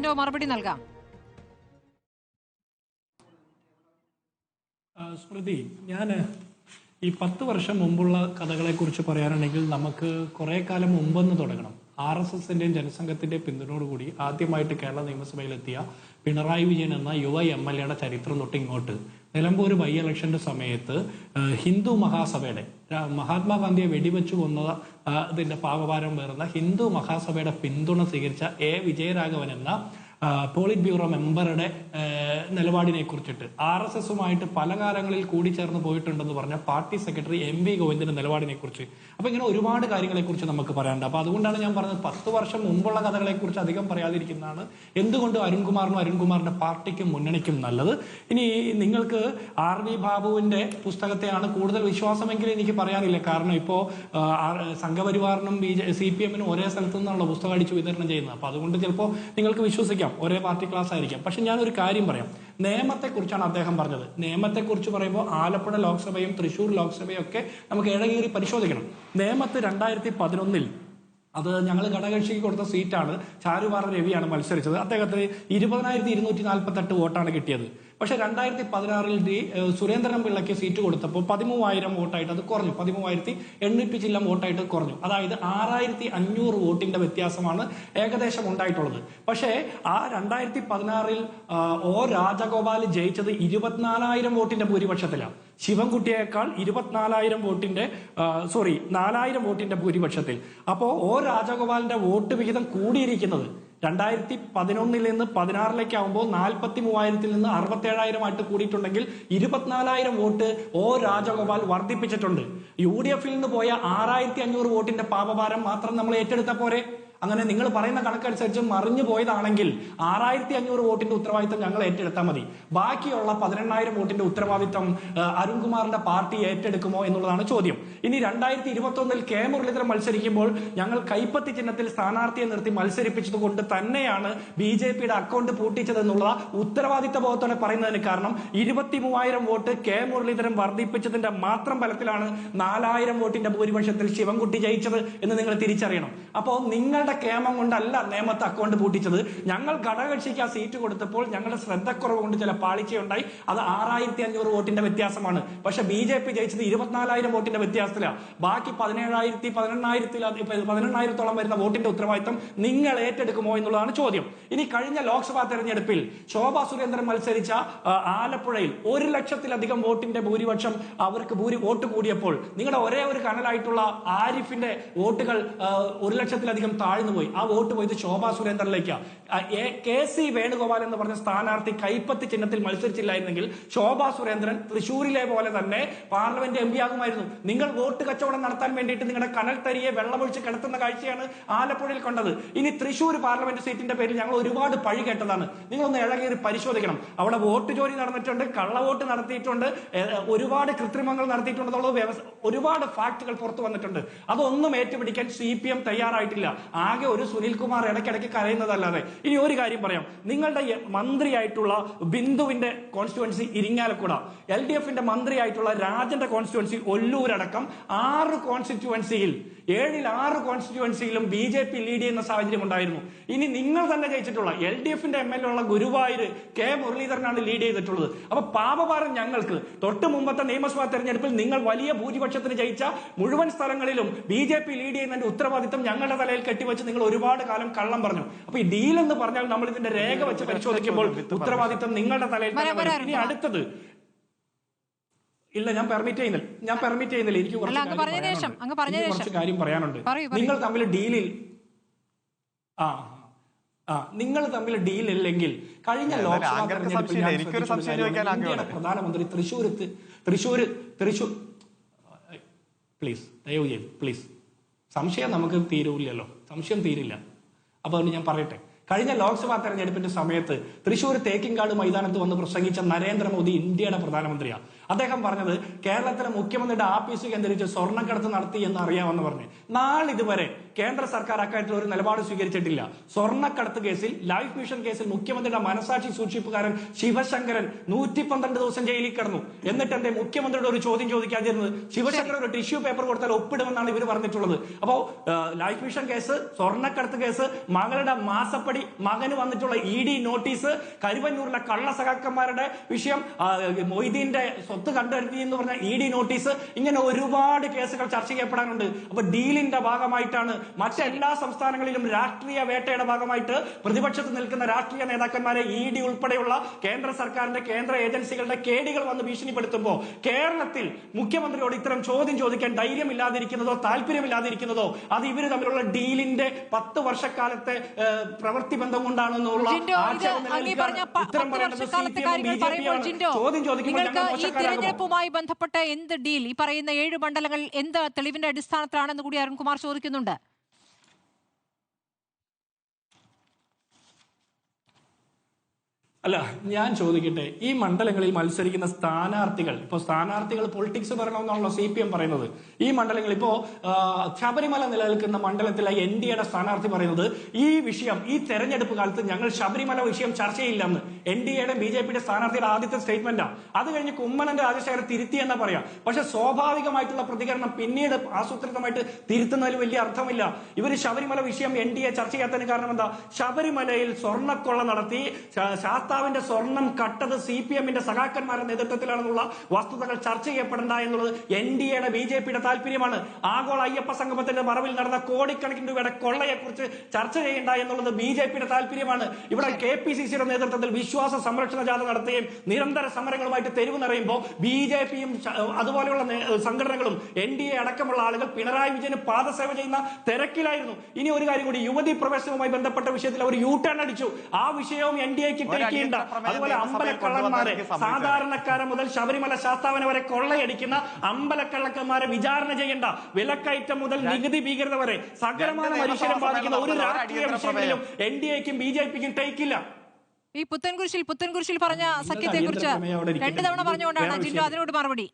ആന്റോ മറുപടി നൽകാം. സ്മൃതി, ഞാൻ ഈ 10 വർഷം മുമ്പുള്ള കഥകളെ കുറിച്ച് പറയാനുണ്ടെങ്കിൽ നമുക്ക് കുറെ കാലം മുമ്പെന്ന് തുടങ്ങണം. RSSന്റെയും ജനസംഘത്തിന്റെയും പിന്തുണയോടുകൂടി ആദ്യമായിട്ട് കേരള നിയമസഭയിലെത്തിയ പിണറായി വിജയൻ എന്ന യുവ MLA യുടെ ചരിത്രം തൊട്ട് ഇങ്ങോട്ട് നിലമ്പൂർ ബൈ ഇലക്ഷന്റെ സമയത്ത് ഹിന്ദു മഹാസഭയുടെ മഹാത്മാഗാന്ധിയെ വെടിവെച്ചു കൊന്ന ഇതിന്റെ പാപഭാരം പേറുന്ന ഹിന്ദു മഹാസഭയുടെ പിന്തുണ സ്വീകരിച്ച വിജയരാഘവൻ എന്ന പോളിറ്റ് ബ്യൂറോ മെമ്പറുടെ നിലപാടിനെ കുറിച്ചിട്ട് RSSുമായിട്ട് പല കാലങ്ങളിൽ കൂടിച്ചേർന്ന് പോയിട്ടുണ്ടെന്ന് പറഞ്ഞ പാർട്ടി സെക്രട്ടറി MV ഗോവിന്ദന്റെ നിലപാടിനെ കുറിച്ച്. അപ്പൊ ഇങ്ങനെ ഒരുപാട് കാര്യങ്ങളെ കുറിച്ച് നമുക്ക് പറയാനുണ്ട്. അപ്പൊ അതുകൊണ്ടാണ് ഞാൻ പറഞ്ഞത് 10 വർഷം മുമ്പുള്ള കഥകളെ കുറിച്ച് അധികം പറയാതിരിക്കുന്നതാണ് എന്തുകൊണ്ട് അരുൺകുമാറിന്റെ പാർട്ടിക്കും മുന്നണിക്കും നല്ലത്. ഇനി നിങ്ങൾക്ക് RV ബാബുവിന്റെ പുസ്തകത്തെയാണ് കൂടുതൽ വിശ്വാസമെങ്കിലും എനിക്ക് പറയാനില്ല. കാരണം ഇപ്പോ സംഘപരിവാറിനും CPMനും ഒരേ സ്ഥലത്തു നിന്നാണല്ലോ പുസ്തകം അടിച്ച് വിതരണം ചെയ്യുന്നത്. അപ്പൊ അതുകൊണ്ട് ചിലപ്പോൾ നിങ്ങൾക്ക് വിശ്വസിക്കാം, ഒരേ പാർട്ടി ക്ലാസ് ആയിരിക്കാം. പക്ഷെ ഞാനൊരു കാര്യം പറയാം. നിയമത്തെക്കുറിച്ചാണ് അദ്ദേഹം പറഞ്ഞത്. നിയമത്തെക്കുറിച്ച് പറയുമ്പോൾ ആലപ്പുഴ ലോക്സഭയും തൃശ്ശൂർ ലോക്സഭയും ഒക്കെ നമുക്ക് ഇഴകീറി പരിശോധിക്കണം. നിയമത്ത് 2011 അത് ഞങ്ങൾ ഘടകകക്ഷിക്ക് കൊടുത്ത സീറ്റാണ്. ചാരുപാറ രവിയാണ് മത്സരിച്ചത്. അദ്ദേഹത്തിന് 20,248 വോട്ടാണ് കിട്ടിയത്. പക്ഷെ 2016 സുരേന്ദ്രൻ പിള്ളയ്ക്ക് സീറ്റ് കൊടുത്തപ്പോൾ 13,000 വോട്ടായിട്ട് അത് കുറഞ്ഞു. 13,800 ചില്ലം വോട്ടായിട്ട് കുറഞ്ഞു. അതായത് 6,500 വോട്ടിന്റെ വ്യത്യാസമാണ് ഏകദേശം ഉണ്ടായിട്ടുള്ളത്. പക്ഷേ ആ 2016 രാജഗോപാൽ ജയിച്ചത് 24,000 വോട്ടിന്റെ ഭൂരിപക്ഷത്തിലാണ്. ശിവൻകുട്ടിയേക്കാൾ 24,000 വോട്ടിന്റെ 4,000 വോട്ടിന്റെ ഭൂരിപക്ഷത്തിൽ. അപ്പോ രാജഗോപാലിന്റെ വോട്ട് വിഹിതം കൂടിയിരിക്കുന്നത് 2011 നിന്ന് 16 ആവുമ്പോൾ 43,000 നിന്ന് 67,000 ആയിട്ട് കൂടിയിട്ടുണ്ടെങ്കിൽ 24,000 വോട്ട് രാജഗോപാൽ വർദ്ധിപ്പിച്ചിട്ടുണ്ട്. UDFൽ നിന്ന് പോയ 6,500 വോട്ടിന്റെ പാപഭാരം മാത്രം നമ്മൾ ഏറ്റെടുത്ത പോരെ? അങ്ങനെ നിങ്ങൾ പറയുന്ന കണക്കനുസരിച്ച് മറിഞ്ഞു പോയതാണെങ്കിൽ 6,500 വോട്ടിന്റെ ഉത്തരവാദിത്തം ഞങ്ങൾ ഏറ്റെടുത്താൽ മതി. ബാക്കിയുള്ള 18,000 വോട്ടിന്റെ ഉത്തരവാദിത്തം അരുൺകുമാറിന്റെ പാർട്ടി ഏറ്റെടുക്കുമോ എന്നുള്ളതാണ് ചോദ്യം. ഇനി 2021 K മുരളീധരൻ മത്സരിക്കുമ്പോൾ ഞങ്ങൾ കൈപ്പത്തി ചിഹ്നത്തിൽ സ്ഥാനാർത്ഥിയെ നിർത്തി മത്സരിപ്പിച്ചത് കൊണ്ട് തന്നെയാണ് BJPയുടെ അക്കൗണ്ട് പൂട്ടിച്ചതെന്നുള്ള ഉത്തരവാദിത്ത ബോധത്തോടെ പറയുന്നതിന് കാരണം 23,000 വോട്ട് K മുരളീധരൻ വർദ്ധിപ്പിച്ചതിന്റെ മാത്രം ഫലത്തിലാണ് 4,000 വോട്ടിന്റെ ഭൂരിപക്ഷത്തിൽ ശിവൻകുട്ടി ജയിച്ചത് എന്ന് നിങ്ങൾ തിരിച്ചറിയണം. അപ്പോൾ നിങ്ങൾ കേമം കൊണ്ടല്ല നിയമത്തെ അക്കൗണ്ട് പൂട്ടിച്ചത്. ഞങ്ങൾ ഘടകകക്ഷിക്ക് ആ സീറ്റ് കൊടുത്തപ്പോൾ ഞങ്ങളുടെ ശ്രദ്ധക്കുറവ് കൊണ്ട് ചില പാളിച്ചയുണ്ടായി. അത് 6,500 വോട്ടിന്റെ വ്യത്യാസമാണ്. പക്ഷെ BJP ജയിച്ചത് 24,000 വോട്ടിന്റെ വ്യത്യാസത്തിലാണ്. ബാക്കി 18,000-18,000-ഓളം വരുന്ന വോട്ടിന്റെ ഉത്തരവാദിത്തം നിങ്ങൾ ഏറ്റെടുക്കുമോ എന്നുള്ളതാണ് ചോദ്യം. ഇനി കഴിഞ്ഞ ലോക്സഭാ തെരഞ്ഞെടുപ്പിൽ ശോഭാ സുരേന്ദ്രൻ മത്സരിച്ച ആലപ്പുഴയിൽ 1,00,000-ലധികം വോട്ടിന്റെ ഭൂരിപക്ഷം അവർക്ക് വോട്ട് കൂടിയപ്പോൾ നിങ്ങളുടെ ഒരേ ഒരു കനലായിട്ടുള്ള ആരിഫിന്റെ വോട്ടുകൾ 1,00,000-ലധികം പോയി. ആ വോട്ട് പോയത് ശോഭാ സുരേന്ദ്രനിലേക്ക്. KC വേണുഗോപാൽ എന്ന് പറഞ്ഞ സ്ഥാനാർത്ഥി കൈപ്പത്തി ചിഹ്നത്തിൽ മത്സരിച്ചില്ലായിരുന്നെങ്കിൽ ശോഭാ സുരേന്ദ്രൻ തൃശ്ശൂരിലെ പോലെ തന്നെ പാർലമെന്റ് MP ആകുമായിരുന്നു. നിങ്ങൾ വോട്ട് കച്ചവടം നടത്താൻ വേണ്ടിയിട്ട് നിങ്ങളുടെ കനൽ തരിയെ വെള്ളമൊഴിച്ച് കിടത്തുന്ന കാഴ്ചയാണ് ആലപ്പുഴയിൽ കണ്ടത്. ഇനി തൃശ്ശൂർ പാർലമെന്റ് സീറ്റിന്റെ പേരിൽ ഞങ്ങൾ ഒരുപാട് പഴി കേട്ടതാണ്. നിങ്ങളൊന്ന് ഇഴകേറി പരിശോധിക്കണം. അവിടെ വോട്ട് ചോരി നടന്നിട്ടുണ്ട്, കള്ളവോട്ട് നടത്തിയിട്ടുണ്ട്, ഒരുപാട് കൃത്രിമങ്ങൾ നടത്തിയിട്ടുണ്ടെന്നുള്ള ഒരുപാട് ഫാക്ടുകൾ പുറത്തു വന്നിട്ടുണ്ട്. അതൊന്നും ഏറ്റുപിടിക്കാൻ CPM തയ്യാറായിട്ടില്ല. ആകെ ഒരു സുനിൽകുമാർ ഇടയ്ക്കിടയ്ക്ക് കരയുന്നതല്ലാതെ. ഇനി ഒരു കാര്യം പറയാം. നിങ്ങളുടെ മന്ത്രിയായിട്ടുള്ള ബിന്ദുവിന്റെ കോൺസ്റ്റിറ്റ്യുവൻസി ഇരിങ്ങാലക്കുട, LDFന്റെ മന്ത്രിയായിട്ടുള്ള രാജന്റെ കോൺസ്റ്റിറ്റ്യുവൻസി ഒല്ലൂരടക്കം 6 കോൺസ്റ്റിറ്റ്യുവൻസിയിൽ 6 കോൺസ്റ്റിറ്റ്യുവൻസിയിലും BJP ലീഡ് ചെയ്യുന്ന സാഹചര്യം ഉണ്ടായിരുന്നു. ഇനി നിങ്ങൾ തന്നെ ജയിച്ചിട്ടുള്ള LDFന്റെ MLA ഉള്ള ഗുരുവായൂർ K മുരളീധരനാണ് ലീഡ് ചെയ്തിട്ടുള്ളത്. അപ്പൊ പാപഭാരം ഞങ്ങൾക്ക്. തൊട്ട് മുമ്പത്തെ നിയമസഭാ തെരഞ്ഞെടുപ്പിൽ നിങ്ങൾ വലിയ ഭൂരിപക്ഷത്തിന് ജയിച്ച മുഴുവൻ സ്ഥലങ്ങളിലും BJP ലീഡ് ചെയ്യുന്നതിന്റെ ഉത്തരവാദിത്തം ഞങ്ങളുടെ തലയിൽ കെട്ടിവെച്ച് നിങ്ങൾ ഒരുപാട് കാലം കള്ളം പറഞ്ഞു. അപ്പൊ ഈ ഡീൽ എന്ന് പറഞ്ഞാൽ നമ്മൾ ഇതിന്റെ രേഖ വെച്ച് പരിശോധിക്കുമ്പോൾ ഉത്തരവാദിത്തം നിങ്ങളുടെ തലയിൽ. ഇനി അടുത്തത് ഇല്ല, ഞാൻ പെർമിറ്റ് ചെയ്യുന്നില്ല. എനിക്ക് കുറച്ച് കാര്യം പറയാനുണ്ട്. നിങ്ങൾ തമ്മിൽ ഡീൽ ഇല്ലെങ്കിൽ കഴിഞ്ഞ ലോക്സഭാ തെരഞ്ഞെടുപ്പിൽ പ്രധാനമന്ത്രി തൃശ്ശൂർ പ്ലീസ് സംശയം നമുക്ക് സംശയം തീരില്ല. അപ്പൊ അതുകൊണ്ട് ഞാൻ പറയട്ടെ. കഴിഞ്ഞ ലോക്സഭാ തെരഞ്ഞെടുപ്പിന്റെ സമയത്ത് തൃശ്ശൂർ തേക്കിൻകാട് മൈതാനത്ത് വന്ന് പ്രസംഗിച്ച നരേന്ദ്രമോദി ഇന്ത്യയുടെ പ്രധാനമന്ത്രിയാണ്. അദ്ദേഹം പറഞ്ഞത് കേരളത്തിലെ മുഖ്യമന്ത്രിയുടെ ആഫീസ് കേന്ദ്രീകരിച്ച് സ്വർണ്ണക്കടത്ത് നടത്തി എന്ന് അറിയാമെന്ന് പറഞ്ഞു. നാളിതുവരെ കേന്ദ്ര സർക്കാർ അക്കാര്യത്തിൽ ഒരു നിലപാട് സ്വീകരിച്ചിട്ടില്ല. സ്വർണ്ണക്കടത്ത് കേസിൽ, ലൈഫ് മിഷൻ കേസിൽ മുഖ്യമന്ത്രിയുടെ മനസാക്ഷി സൂക്ഷിപ്പുകാരൻ ശിവശങ്കരൻ 112 ദിവസം ജയിലിൽ കിടന്നു. എന്നിട്ട് എന്റെ മുഖ്യമന്ത്രിയുടെ ഒരു ചോദ്യം ചോദിക്കാതിരുന്നത്? ശിവശങ്കരൻ ഒരു ടിഷ്യൂ പേപ്പർ കൊടുത്താൽ ഒപ്പിടുമെന്നാണ് ഇവർ പറഞ്ഞിട്ടുള്ളത്. അപ്പോ ലൈഫ് മിഷൻ കേസ്, സ്വർണ്ണക്കടത്ത് കേസ്, മകളുടെ മാസപ്പടി, മകന് വന്നിട്ടുള്ള ED നോട്ടീസ്, കരുവന്നൂരിലെ കള്ള സഖാക്കന്മാരുടെ വിഷയം, മൊയ്തീന്റെ സ്വത്ത് കണ്ടെടുത്തി എന്ന് പറഞ്ഞ ED നോട്ടീസ്, ഇങ്ങനെ ഒരുപാട് കേസുകൾ ചർച്ച ചെയ്യപ്പെടാനുണ്ട്. അപ്പൊ ഡീലിന്റെ ഭാഗമായിട്ടാണ് മറ്റെല്ലാ സംസ്ഥാനങ്ങളിലും രാഷ്ട്രീയ വേട്ടയുടെ ഭാഗമായിട്ട് പ്രതിപക്ഷത്ത് നിൽക്കുന്ന രാഷ്ട്രീയ നേതാക്കന്മാരെ ED ഉൾപ്പെടെയുള്ള കേന്ദ്ര സർക്കാരിന്റെ, കേന്ദ്ര ഏജൻസികളുടെ കേടികൾ വന്ന് ഭീഷണിപ്പെടുത്തുമ്പോൾ കേരളത്തിൽ മുഖ്യമന്ത്രിയോട് ഇത്തരം ചോദ്യം ചോദിക്കാൻ ധൈര്യമില്ലാതിരിക്കുന്നതോ താല്പര്യമില്ലാതിരിക്കുന്നതോ അത് ഇവര് തമ്മിലുള്ള ഡീലിന്റെ 10 വർഷക്കാലത്തെ പ്രവൃത്തി ബന്ധം കൊണ്ടാണെന്നുള്ള ചോദ്യം ചോദിക്കുമ്പോൾ തിരഞ്ഞെടുപ്പുമായി ബന്ധപ്പെട്ട എന്ത് ഡീൽ, ഈ പറയുന്ന 7 മണ്ഡലങ്ങൾ എന്ത് തെളിവിന്റെ അടിസ്ഥാനത്തിലാണെന്ന് കൂടി അരുൺകുമാർ ചോദിക്കുന്നുണ്ട്. അല്ല, ഞാൻ ചോദിക്കട്ടെ, ഈ മണ്ഡലങ്ങളിൽ മത്സരിക്കുന്ന സ്ഥാനാർത്ഥികൾ, ഇപ്പൊ സ്ഥാനാർത്ഥികൾ പൊളിറ്റിക്സ് പറയണമെന്നാണല്ലോ CPM പറയുന്നത്. ഈ മണ്ഡലങ്ങൾ ഇപ്പോ ശബരിമല നിലനിൽക്കുന്ന മണ്ഡലത്തിലെ NDAയുടെ സ്ഥാനാർത്ഥി പറയുന്നത് ഈ വിഷയം, ഈ തെരഞ്ഞെടുപ്പ് കാലത്ത് ഞങ്ങൾ ശബരിമല വിഷയം ചർച്ച ചെയ്യില്ലെന്ന്. NDAയുടെ BJPയുടെ സ്ഥാനാർത്ഥിയുടെ ആദ്യത്തെ സ്റ്റേറ്റ്മെന്റാണ്. അത് കഴിഞ്ഞ് കുമ്മനം രാജശേഖരൻ തിരുത്തി എന്നാ പറയാം. പക്ഷെ സ്വാഭാവികമായിട്ടുള്ള പ്രതികരണം പിന്നീട് ആസൂത്രിതമായിട്ട് തിരുത്തുന്നതിൽ വലിയ അർത്ഥമില്ല. ഇവർ ശബരിമല വിഷയം NDA ചർച്ച ചെയ്യാത്തതിന് കാരണം എന്താ? ശബരിമലയിൽ സ്വർണ്ണക്കൊള്ള നടത്തി ശാസ്താവിന്റെ സ്വർണം കട്ടത് CPMന്റെ സഖാക്കന്മാരുടെ നേതൃത്വത്തിലാണെന്നുള്ള വസ്തുതകൾ ചർച്ച ചെയ്യപ്പെടേണ്ട എന്നുള്ളത് NDAയുടെ BJPയുടെ താല്പര്യമാണ്. ആഗോള അയ്യപ്പ സംഗമത്തിന്റെ മറവിൽ നടന്ന കോടിക്കണക്കിന് രൂപയുടെ കൊള്ളയെക്കുറിച്ച് ചർച്ച ചെയ്യേണ്ട എന്നുള്ളത് BJPയുടെ താല്പര്യമാണ്. ഇവിടെ KPCCയുടെ നേതൃത്വത്തിൽ വിശ്വാസ സംരക്ഷണ ജാഥ നടത്തുകയും നിരന്തര സമരങ്ങളുമായിട്ട് തെരുവ് നിറയുമ്പോൾ BJPയും അതുപോലെയുള്ള സംഘടനകളും NDA അടക്കമുള്ള ആളുകൾ പിണറായി വിജയന് പാദസേവ ചെയ്യുന്ന തിരക്കിലായിരുന്നു. ഇനി ഒരു കാര്യം കൂടി, യുവതി പ്രവേശനവുമായി ബന്ധപ്പെട്ട വിഷയത്തിൽ അവർ U-turn അടിച്ചു. ആ വിഷയവും NDAക്ക് അതുപോലെ അമ്പലക്കള്ളന്മാരെ, സാധാരണക്കാരെ മുതൽ ശബരിമല ശാസ്താവിനെ വരെ കൊള്ളയടിക്കുന്ന അമ്പലക്കള്ളക്കന്മാരെ വിചാരണ ചെയ്യേണ്ട, വിലക്കയറ്റം മുതൽ നികുതി ഭീകരത വരെ സകലമായ മനുഷ്യരെ ബാധിക്കുന്ന ഒരു രാഷ്ട്രീയ വിഷയങ്ങളിലും NDAക്കും BJPക്കും ടേക്കില്ല. ഈ പുത്തൻകുരിശിൽ പറഞ്ഞ സഖ്യത്തെ കുറിച്ച് 2 തവണ പറഞ്ഞുകൊണ്ടാണ് ജിൻഡോ അതിനോട് മറുപടി.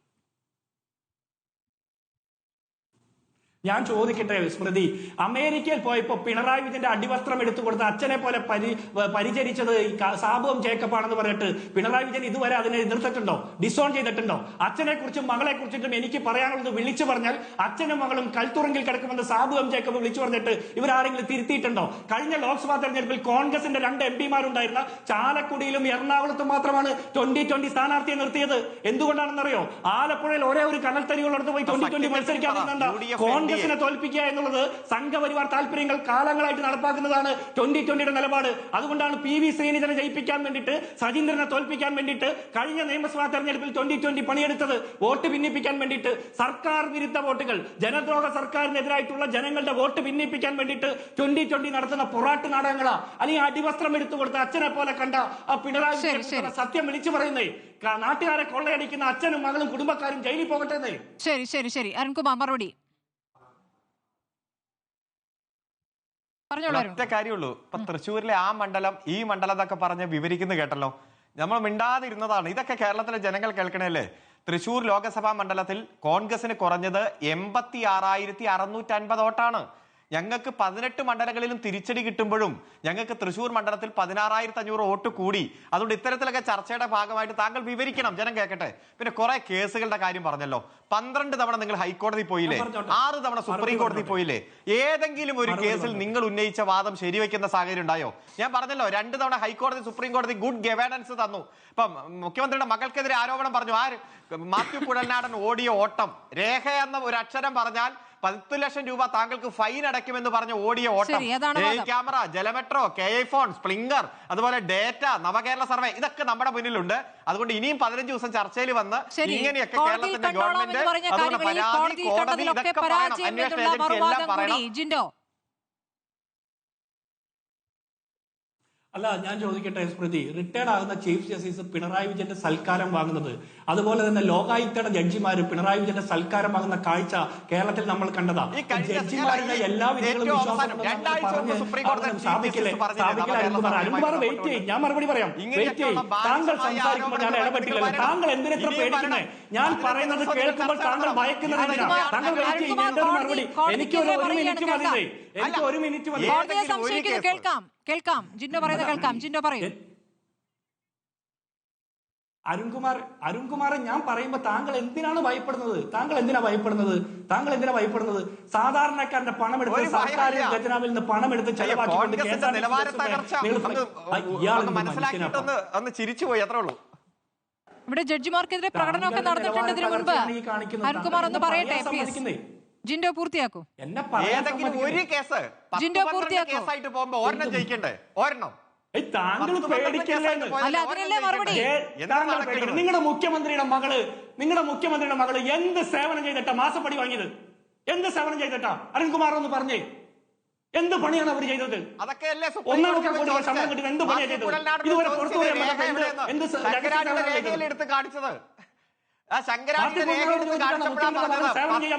ഞാൻ ചോദിക്കട്ടെ സ്മൃതി, അമേരിക്കയിൽ പോയപ്പോ പിണറായി വിജയന്റെ അടിവസ്ത്രം എടുത്തു കൊടുത്ത് അച്ഛനെ പോലെ പരിചരിച്ചത് സാബുവും ജേക്കബാണെന്ന് പറഞ്ഞിട്ട് പിണറായി വിജയൻ ഇതുവരെ അതിനെ എതിർത്തിട്ടുണ്ടോ? ഡിസോൺ ചെയ്തിട്ടുണ്ടോ? അച്ഛനെ കുറിച്ചും മകളെ കുറിച്ചിട്ടും എനിക്ക് പറയാനുള്ളത് വിളിച്ചു പറഞ്ഞാൽ അച്ഛനും മകളും കൽത്തുറങ്കിൽ കിടക്കുമെന്ന് സാബുവും ജേക്കബ് വിളിച്ചു പറഞ്ഞിട്ട് ഇവരാരെങ്കിലും തിരുത്തിയിട്ടുണ്ടോ? കഴിഞ്ഞ ലോക്സഭാ തെരഞ്ഞെടുപ്പിൽ കോൺഗ്രസിന്റെ 2 MP ചാലക്കുടിയിലും എറണാകുളത്തും മാത്രമാണ് 2020 സ്ഥാനാർത്ഥിയെ നിർത്തിയത്. എന്തുകൊണ്ടാണെന്നറിയോ? ആലപ്പുഴയിൽ ഒരേ ഒരു കനൽത്തരികളോടത്ത് പോയി 2020 മത്സരിക്കാതിരുന്ന കോൺഗ്രസിനെ തോൽപ്പിക്കുക എന്നുള്ളത് സംഘപരിവാർ താല്പര്യങ്ങൾ കാലങ്ങളായിട്ട് നടപ്പാക്കുന്നതാണ് 2020യുടെ നിലപാട്. അതുകൊണ്ടാണ് PV ശ്രീനിധനെ ജയിപ്പിക്കാൻ വേണ്ടിയിട്ട്, സജീന്ദ്രനെ തോൽപ്പിക്കാൻ വേണ്ടിയിട്ട് കഴിഞ്ഞ നിയമസഭാ തെരഞ്ഞെടുപ്പിൽ 2020 പണിയെടുത്തത്. വോട്ട് ഭിന്നിപ്പിക്കാൻ വേണ്ടിയിട്ട്, സർക്കാർ വിരുദ്ധ വോട്ടുകൾ, ജനദ്രോഹ സർക്കാരിനെതിരായിട്ടുള്ള ജനങ്ങളുടെ വോട്ട് ഭിന്നിപ്പിക്കാൻ വേണ്ടിയിട്ട് 2020 നടത്തുന്ന പൊറാട്ട് നാടകങ്ങളാ. അല്ലെങ്കിൽ അടിവസ്ത്രം എടുത്തു കൊടുത്ത അച്ഛനെ പോലെ കണ്ട ആ പിണറായി സത്യം വിളിച്ചു പറയുന്നേ, നാട്ടുകാരെ കൊള്ളയടിക്കുന്ന അച്ഛനും മകളും കുടുംബക്കാരും ജയിലിൽ പോകട്ടെ. ശരി അരുൺകുമാർ മറുപടി. ഒറ്റ കാര്യമുള്ളൂ. ഇപ്പൊ തൃശ്ശൂരിലെ ആ മണ്ഡലം ഈ മണ്ഡലം എന്നൊക്കെ പറഞ്ഞ് വിവരിക്കുന്നത് കേട്ടല്ലോ. നമ്മൾ മിണ്ടാതിരുന്നതാണ്. ഇതൊക്കെ കേരളത്തിലെ ജനങ്ങൾ കേൾക്കണല്ലേ. തൃശ്ശൂർ ലോക്സഭാ മണ്ഡലത്തിൽ കോൺഗ്രസിന് കുറഞ്ഞത് 86,650 വോട്ടാണ്. ഞങ്ങൾക്ക് 18 മണ്ഡലങ്ങളിലും തിരിച്ചടി കിട്ടുമ്പോഴും ഞങ്ങൾക്ക് തൃശ്ശൂർ മണ്ഡലത്തിൽ 16,500 വോട്ട് കൂടി. അതുകൊണ്ട് ഇത്തരത്തിലൊക്കെ ചർച്ചയുടെ ഭാഗമായിട്ട് താങ്കൾ വിവരിക്കണം, ജനം കേൾക്കട്ടെ. പിന്നെ കുറെ കേസുകളുടെ കാര്യം പറഞ്ഞല്ലോ. 12 തവണ നിങ്ങൾ ഹൈക്കോടതി പോയില്ലേ? 6 തവണ സുപ്രീം കോടതി പോയില്ലേ? ഏതെങ്കിലും ഒരു കേസിൽ നിങ്ങൾ ഉന്നയിച്ച വാദം ശരിവെക്കുന്ന സാഹചര്യം ഉണ്ടായോ? ഞാൻ പറഞ്ഞല്ലോ, 2 തവണ ഹൈക്കോടതി സുപ്രീം കോടതി ഗുഡ് ഗവേണൻസ് തന്നു. ഇപ്പം മുഖ്യമന്ത്രിയുടെ മകൾക്കെതിരെ ആരോപണം പറഞ്ഞു. മാത്യു കുഴൽനാടൻ ഓടിയ ഓട്ടം, രേഖ എന്ന ഒരു അക്ഷരം പറഞ്ഞാൽ 10 ലക്ഷം രൂപ താങ്കൾക്ക് ഫൈൻ അടയ്ക്കുമെന്ന് പറഞ്ഞ് ഓടിയ ഓട്ടം, ക്യാമറ, ജലമെട്രോ, KI ഫോൺ, സ്പ്ലിംഗർ, അതുപോലെ ഡേറ്റ, നവകേരള സർവേ, ഇതൊക്കെ നമ്മുടെ മുന്നിലുണ്ട്. അതുകൊണ്ട് ഇനിയും 15 ദിവസം ചർച്ചയിൽ വന്ന് ഇങ്ങനെയൊക്കെ കേരളത്തിന്റെ ഗവൺമെന്റ് അതുപോലെ പരാതി, കോടതി, ഇതൊക്കെ പറയണം, അന്വേഷണ ഏജൻസി എല്ലാം പറയണം. അല്ല, ഞാൻ ചോദിക്കട്ടെ സ്മൃതി, റിട്ടയർഡ് ആകുന്ന ചീഫ് ജസ്റ്റിസ് പിണറായി വിജയന്റെ സൽക്കാരം വാങ്ങുന്നത്, അതുപോലെ തന്നെ ലോകായുക്തയുടെ ജഡ്ജിമാര് പിണറായി വിജയന്റെ സൽക്കാരം വാങ്ങുന്ന കാഴ്ച കേരളത്തിൽ നമ്മൾ കണ്ടതാ. ജഡ്ജിമാരുടെ എല്ലാ വിധികളും വെയിറ്റ് ചെയ്യും, ഞാൻ മറുപടി പറയാം. വെയിറ്റ് ചെയ്യും. താങ്കൾ സംസാരിക്കുമ്പോൾ ഞാൻ ഇടപെട്ടില്ലല്ലോ. താങ്കൾ എന്തിനെത്ര പേടിക്കുന്നേ? ഞാൻ പറയുന്നത് കേൾക്കുമ്പോൾ താങ്കൾ ഭയക്കുന്നതില്ല. താങ്കൾ വെയിറ്റ് ചെയ്യും. എന്റെ മറുപടി എനിക്ക് ഒരു മിനിറ്റ് മതി. എനിക്ക് ഒരു മിനിറ്റ് മതി. കേൾക്കാം ജിൻഡോ പറയുന്നത് കേൾക്കാം. ജിൻഡോ പറയൂ. അരുൺകുമാർ, ഞാൻ പറയുമ്പോ താങ്കൾ എന്തിനാണ് ഭയപ്പെടുന്നത്? താങ്കൾ എന്തിനാ ഭയപ്പെടുന്നത്? സാധാരണക്കാരന്റെ പണം എടുത്ത് സർക്കാർ ഖജനാവിൽ നിന്ന് പണം എടുത്ത് ചെലവാക്കിക്കൊണ്ട് ഇവിടെ ജഡ്ജിമാർക്കെതിരെ പ്രകടനമൊക്കെ നടന്നിട്ടുണ്ടതിനു മുൻപ് അരുൺകുമാർ ഒന്ന് പറയട്ടെ പ്ലീസ്. ജിൻഡോ പൂർത്തിയാക്കൂ. ഏതെങ്കിലും ഒരു കേസ് ജിൻഡോ പൂർത്തിയാക്കൂ. കേസായിട്ട് പോകുമ്പോ ഒരെണ്ണം ജയിക്കണ്ടേ? ഒരെണ്ണം. താങ്കൾ പേടിക്കല്ലേ? നിങ്ങളുടെ മുഖ്യമന്ത്രിയുടെ മകള് എന്ത് സേവനം ചെയ്തിട്ടാ മാസപ്പടി വാങ്ങിയത്? എന്ത് സേവനം ചെയ്തിട്ടാ? അരുൺകുമാർ ഒന്ന് പറഞ്ഞേ, എന്ത് പണിയാണ് അവർ ചെയ്തത്? ശമ്പളം കിട്ടിയത് എന്ത് പണിയാണ് ചെയ്തത്? ഇതുവരെ പുറത്തു എടുത്ത് കാണിച്ചത്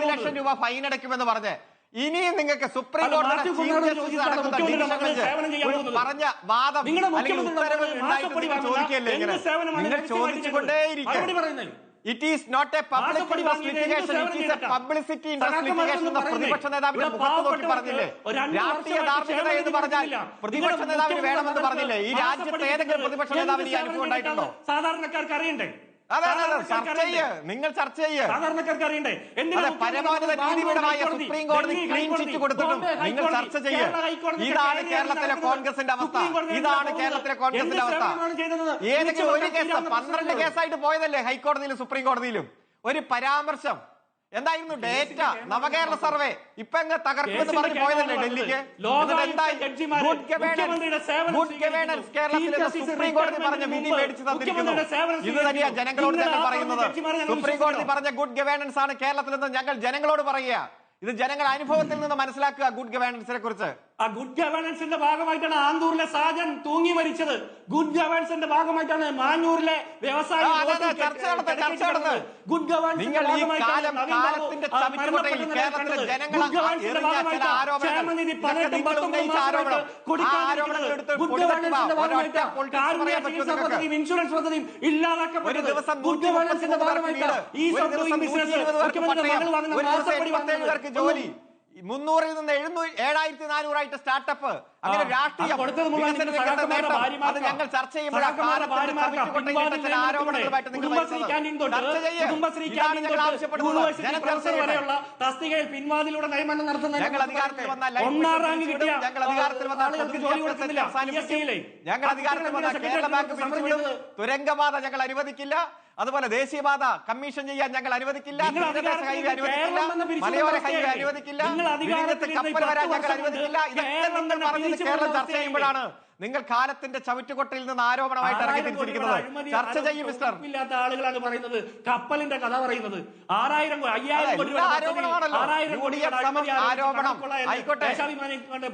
ലക്ഷം രൂപ ഫൈൻ അടയ്ക്കുമെന്ന് പറഞ്ഞ് ഇനിയും നിങ്ങൾക്ക് സുപ്രീം കോടതി പറഞ്ഞ വാദം ചോദിക്കല്ലേ? നിങ്ങൾ ചോദിച്ചുകൊണ്ടേയിരിക്കും. It is not a public investigation, it is a publicity investigation എന്ന് പ്രതിപക്ഷ നേതാവിന്റെ മുഖത്ത് നോക്കി പറഞ്ഞില്ലേ? രാഷ്ട്രീയ ധാർമ്മികത എന്ന് പറഞ്ഞാൽ പ്രതിപക്ഷ നേതാവിന് വേണമെന്ന് പറഞ്ഞില്ലേ? ഈ രാജ്യത്ത് ഏതെങ്കിലും പ്രതിപക്ഷ നേതാവിന് ഈ അനുഭവം ഉണ്ടായിട്ടുണ്ടോ? സാധാരണക്കാർക്ക് അറിയണ്ടേ? നിങ്ങൾ ചർച്ച ചെയ്യ്. സാധാരണക്കാർക്ക് അറിയണ്ടേ? പരമോന്നത നീതിപീഠമായ സുപ്രീം കോടതി ക്ലീൻ ചിറ്റ് കൊടുത്തിട്ടും നിങ്ങൾ ചർച്ച ചെയ്യ്. ഇതാണ് കേരളത്തിലെ കോൺഗ്രസിന്റെ അവസ്ഥ. ഏതെങ്കിലും ഒരു കേസ് 12 കേസായിട്ട് പോയതല്ലേ ഹൈക്കോടതിയിലും സുപ്രീം കോടതിയിലും? ഒരു പരാമർശം എന്തായിരുന്നു? ഡേറ്റ നവകേരള സർവേ ഇപ്പൊ എങ്ങനെ തകർക്കുമെന്ന് പറഞ്ഞ് പോയതല്ലേ ഡൽഹിക്ക്? ഗുഡ് ഗവേണൻസ് കേരളത്തിൽ സുപ്രീം കോടതി പറഞ്ഞ വിധി മേടിച്ചു തന്നിരിക്കുന്നു. ഇത് തന്നെയാണ് ജനങ്ങളോട് ഞങ്ങൾ പറയുന്നത്. സുപ്രീം കോടതി പറഞ്ഞ ഗുഡ് ഗവേണൻസ് ആണ് കേരളത്തിൽ നിന്ന് ഞങ്ങൾ ജനങ്ങളോട് പറയുക. ഇത് ജനങ്ങൾ അനുഭവത്തിൽ നിന്ന് മനസ്സിലാക്കുക ഗുഡ് ഗവേണൻസിനെ കുറിച്ച്. ആ ഗുഡ് ഗവേണൻസിന്റെ ഭാഗമായിട്ടാണ് ആന്തൂരിലെ സാജൻ തൂങ്ങി മരിച്ചത്. ഗുഡ് ഗവേണൻസിന്റെ ഭാഗമായിട്ടാണ് മാഞ്ഞൂരിലെ വ്യവസായി ഗുഡ് ഗവേണൻസിന്റെ ഇൻഷുറൻസ് പദ്ധതിയും ഇല്ലാതാക്കപ്പെട്ടത്. ഗുഡ് ഗവേണൻസിന്റെ ഭാഗമായിട്ടാണ് ഈ ജോലി 300-ൽ നിന്ന് 7,400 സ്റ്റാർട്ടപ്പ്. അങ്ങനെ രാഷ്ട്രീയം അത് ഞങ്ങൾ ചർച്ച തസ്തികയിൽ പിൻവാതിലൂടെ നയമനം നടത്തുന്ന ഞങ്ങൾ അധികാരത്തിൽ വന്നാൽ കേരള ബാങ്ക് തുരങ്കപാത ഞങ്ങൾ അനുവദിക്കില്ല. അതുപോലെ ദേശീയപാത കമ്മീഷൻ ചെയ്യാൻ ഞങ്ങൾ അനുവദിക്കില്ല. മലയോര ഹൈവേ അനുവദിക്കില്ല. കപ്പൽ വരാൻ ഞങ്ങൾ അനുവദിക്കില്ല. ഇതൊക്കെ നിങ്ങൾ പറഞ്ഞത് കേരളം ചർച്ച ചെയ്യുമ്പോഴാണ് നിങ്ങൾ കാലത്തിന്റെ ചവിറ്റുകൊട്ടയിൽ നിന്ന് ആരോപണമായിട്ട് ഇറങ്ങി തിരിച്ചിരിക്കുന്നത്. ചർച്ച ചെയ്യും മിസ്റ്റർ. ഇല്ലാത്ത ആളുകളാണ് പറയുന്നത്, കപ്പലിന്റെ കഥ പറയുന്നത്. 5,000 ആരോപണം ആയിക്കോട്ടെ.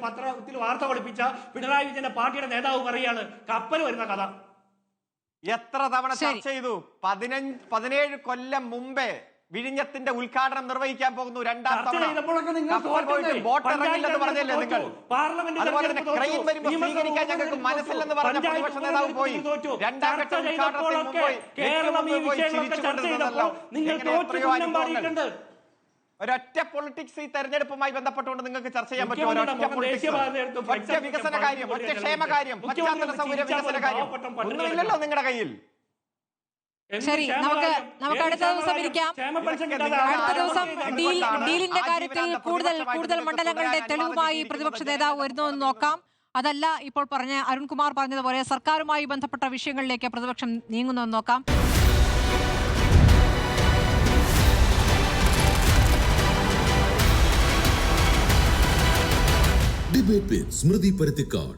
പത്രത്തിൽ വാർത്ത പഠിപ്പിച്ച പിണറായി വിജയന്റെ പാർട്ടിയുടെ നേതാവ് പറയാണ് കപ്പൽ വരുന്ന കഥ. എത്ര തവണ ചർച്ച ചെയ്തു? 17 കൊല്ലം മുമ്പേ വിഴിഞ്ഞത്തിന്റെ ഉദ്ഘാടനം നിർവഹിക്കാൻ പോകുന്നു. 2ാം തവണ ബോട്ട് ഇറങ്ങില്ലെന്ന് പറഞ്ഞല്ലേ നിങ്ങൾ? അതുപോലെ തന്നെ ക്രെയിൻ വരുമ്പോൾ സ്വീകരിക്കാൻ ഞങ്ങൾക്ക് മനസ്സില്ലെന്ന് പറഞ്ഞ പ്രതിപക്ഷ നേതാവ് പോയി. 2ാം ഘട്ട ഉദ്ഘാടനത്തിന് മുമ്പ് പോയി ചിരിച്ചുകൊണ്ടിരുന്നതല്ലോ. എത്രയോ അനുഭവങ്ങൾ. ഒരൊറ്റ പൊളിറ്റിക്സ് ഈ തെരഞ്ഞെടുപ്പുമായി ബന്ധപ്പെട്ടുകൊണ്ട് നിങ്ങൾക്ക് ചർച്ച ചെയ്യാൻ പറ്റുമോ? ഒറ്റ വികസന കാര്യം, ഒറ്റ ക്ഷേമ കാര്യം, പശ്ചാത്തല സൗകര്യ വികസന കാര്യം ഒന്നുമില്ലല്ലോ നിങ്ങളുടെ കയ്യിൽ. ശരി, നമുക്ക് അടുത്ത ദിവസം ഇരിക്കാം. അടുത്ത ദിവസം ഡീലിന്റെ കാര്യത്തിൽ കൂടുതൽ മണ്ഡലങ്ങളുടെ തെളിവുമായി പ്രതിപക്ഷ നേതാവ് വരുന്നുവെന്ന് നോക്കാം. അതല്ല, ഇപ്പോൾ പറഞ്ഞ അരുൺകുമാർ പറഞ്ഞതുപോലെ സർക്കാരുമായി ബന്ധപ്പെട്ട വിഷയങ്ങളിലേക്ക് പ്രതിപക്ഷം നീങ്ങുന്നുവെന്ന് നോക്കാം. ഡിബേറ്റ് വിത്ത് സ്മൃതി പരുത്തിക്കാട്.